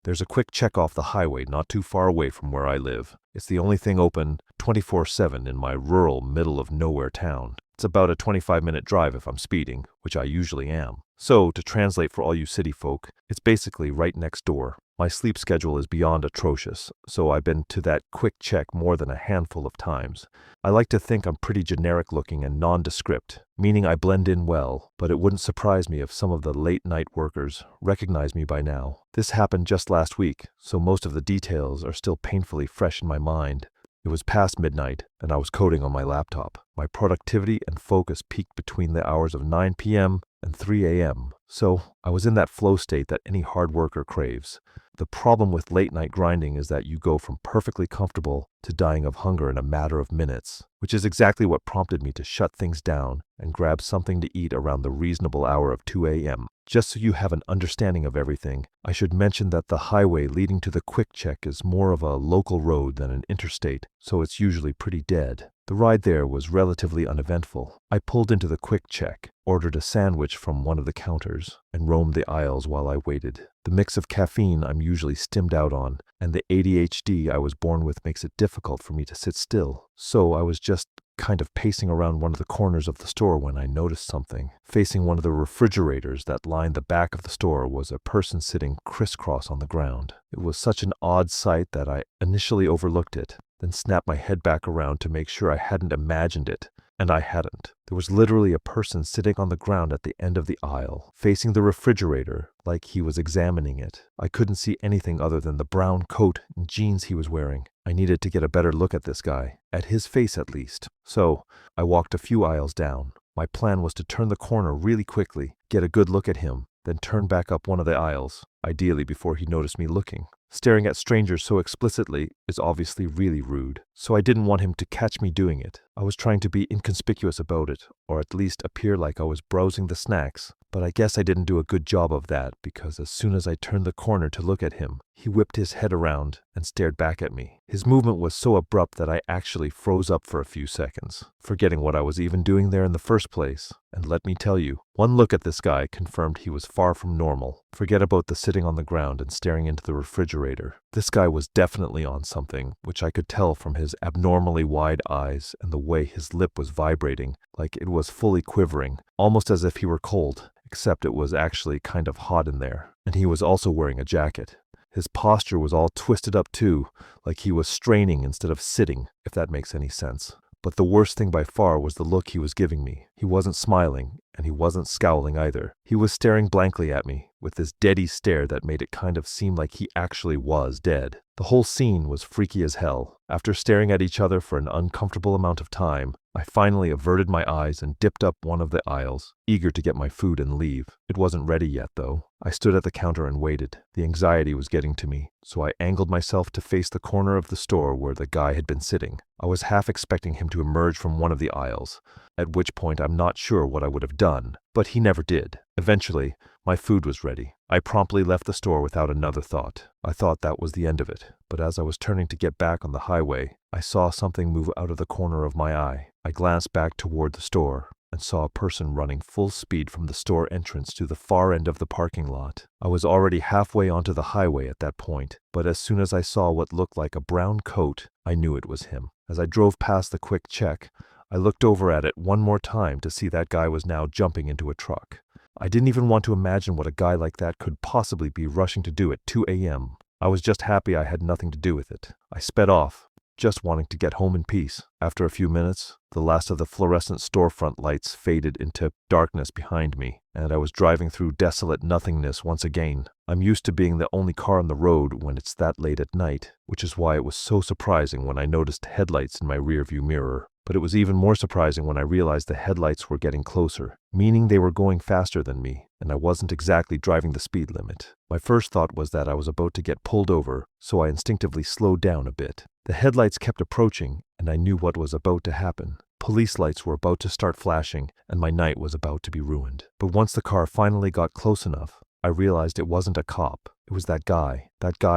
There's a quick check off the highway not too far away from where I live. It's the only thing open 24/7 in my rural middle of nowhere town. It's about a 25-minute drive if I'm speeding, which I usually am. So, to translate for all you city folk, it's basically right next door. My sleep schedule is beyond atrocious, so I've been to that quick check more than a handful of times. I like to think I'm pretty generic looking and nondescript, meaning I blend in well, but it wouldn't surprise me if some of the late-night workers recognize me by now. This happened just last week, so most of the details are still painfully fresh in my mind. It was past midnight, and I was coding on my laptop. My productivity and focus peaked between the hours of 9 p.m. and 3 a.m., so I was in that flow state that any hard worker craves. The problem with late-night grinding is that you go from perfectly comfortable to dying of hunger in a matter of minutes, which is exactly what prompted me to shut things down and grab something to eat around the reasonable hour of 2 a.m. Just so you have an understanding of everything, I should mention that the highway leading to the quick check is more of a local road than an interstate, so it's usually pretty dead. The ride there was relatively uneventful. I pulled into the quick check, ordered a sandwich from one of the counters, and roamed the aisles while I waited. The mix of caffeine I'm usually stimmed out on, and the ADHD I was born with makes it difficult for me to sit still. So I was just kind of pacing around one of the corners of the store when I noticed something. Facing one of the refrigerators that lined the back of the store was a person sitting crisscross on the ground. It was such an odd sight that I initially overlooked it, then snapped my head back around to make sure I hadn't imagined it. And I hadn't. There was literally a person sitting on the ground at the end of the aisle, facing the refrigerator like he was examining it. I couldn't see anything other than the brown coat and jeans he was wearing. I needed to get a better look at this guy, at his face at least. So, I walked a few aisles down. My plan was to turn the corner really quickly, get a good look at him, then turn back up one of the aisles, ideally before he noticed me looking. Staring at strangers so explicitly is obviously really rude, so I didn't want him to catch me doing it. I was trying to be inconspicuous about it, or at least appear like I was browsing the snacks, but I guess I didn't do a good job of that because as soon as I turned the corner to look at him, he whipped his head around and stared back at me. His movement was so abrupt that I actually froze up for a few seconds, forgetting what I was even doing there in the first place. And let me tell you, one look at this guy confirmed he was far from normal. Forget about the sitting on the ground and staring into the refrigerator. This guy was definitely on something, which I could tell from his abnormally wide eyes and the way his lip was vibrating, like it was fully quivering, almost as if he were cold, except it was actually kind of hot in there. And he was also wearing a jacket. His posture was all twisted up too, like he was straining instead of sitting, if that makes any sense. But the worst thing by far was the look he was giving me. He wasn't smiling, and he wasn't scowling either. He was staring blankly at me, with this deady stare that made it kind of seem like he actually was dead. The whole scene was freaky as hell. After staring at each other for an uncomfortable amount of time, I finally averted my eyes and dipped up one of the aisles, eager to get my food and leave. It wasn't ready yet, though. I stood at the counter and waited. The anxiety was getting to me, so I angled myself to face the corner of the store where the guy had been sitting. I was half expecting him to emerge from one of the aisles, at which point I'm not sure what I would have done, but he never did. Eventually, my food was ready. I promptly left the store without another thought. I thought that was the end of it, but as I was turning to get back on the highway, I saw something move out of the corner of my eye. I glanced back toward the store and saw a person running full speed from the store entrance to the far end of the parking lot. I was already halfway onto the highway at that point, but as soon as I saw what looked like a brown coat, I knew it was him. As I drove past the quick check, I looked over at it one more time to see that guy was now jumping into a truck. I didn't even want to imagine what a guy like that could possibly be rushing to do at 2 a.m. I was just happy I had nothing to do with it. I sped off, just wanting to get home in peace. After a few minutes, the last of the fluorescent storefront lights faded into darkness behind me, and I was driving through desolate nothingness once again. I'm used to being the only car on the road when it's that late at night, which is why it was so surprising when I noticed headlights in my rearview mirror. But it was even more surprising when I realized the headlights were getting closer, meaning they were going faster than me, and I wasn't exactly driving the speed limit. My first thought was that I was about to get pulled over, so I instinctively slowed down a bit. The headlights kept approaching, and I knew what was about to happen. Police lights were about to start flashing, and my night was about to be ruined. But once the car finally got close enough, I realized it wasn't a cop. It was that guy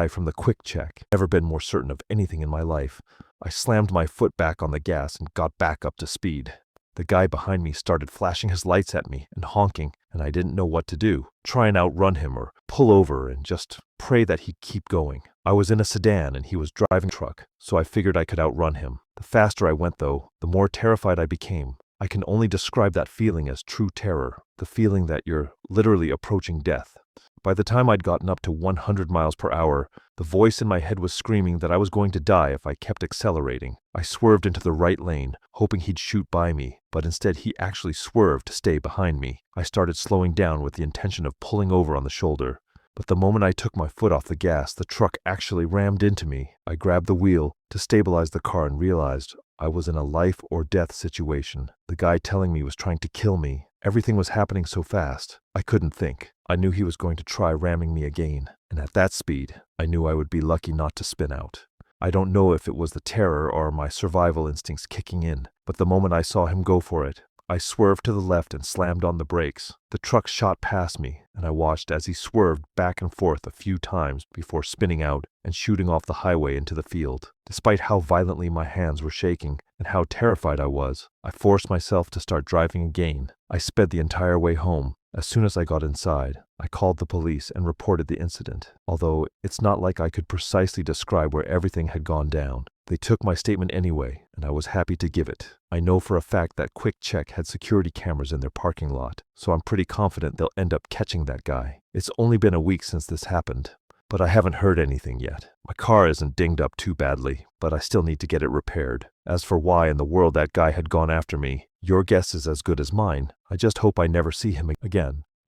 from the quick check. Never been more certain of anything in my life. I slammed my foot back on the gas and got back up to speed. The guy behind me started flashing his lights at me and honking, and I didn't know what to do. Try and outrun him or pull over and just pray that he'd keep going. I was in a sedan and he was driving a truck, so I figured I could outrun him. The faster I went, though, the more terrified I became. I can only describe that feeling as true terror, the feeling that you're literally approaching death. By the time I'd gotten up to 100 miles per hour, the voice in my head was screaming that I was going to die if I kept accelerating. I swerved into the right lane, hoping he'd shoot by me, but instead he actually swerved to stay behind me. I started slowing down with the intention of pulling over on the shoulder. But the moment I took my foot off the gas, the truck actually rammed into me. I grabbed the wheel to stabilize the car and realized I was in a life or death situation. The guy telling me was trying to kill me. Everything was happening so fast, I couldn't think. I knew he was going to try ramming me again, and at that speed, I knew I would be lucky not to spin out. I don't know if it was the terror or my survival instincts kicking in, but the moment I saw him go for it, I swerved to the left and slammed on the brakes. The truck shot past me, and I watched as he swerved back and forth a few times before spinning out and shooting off the highway into the field. Despite how violently my hands were shaking and how terrified I was, I forced myself to start driving again. I sped the entire way home. As soon as I got inside, I called the police and reported the incident, although it's not like I could precisely describe where everything had gone down. They took my statement anyway, and I was happy to give it. I know for a fact that Quick Check had security cameras in their parking lot, so I'm pretty confident they'll end up catching that guy. It's only been a week since this happened, but I haven't heard anything yet. My car isn't dinged up too badly, but I still need to get it repaired. As for why in the world that guy had gone after me, your guess is as good as mine. I just hope I never see him again.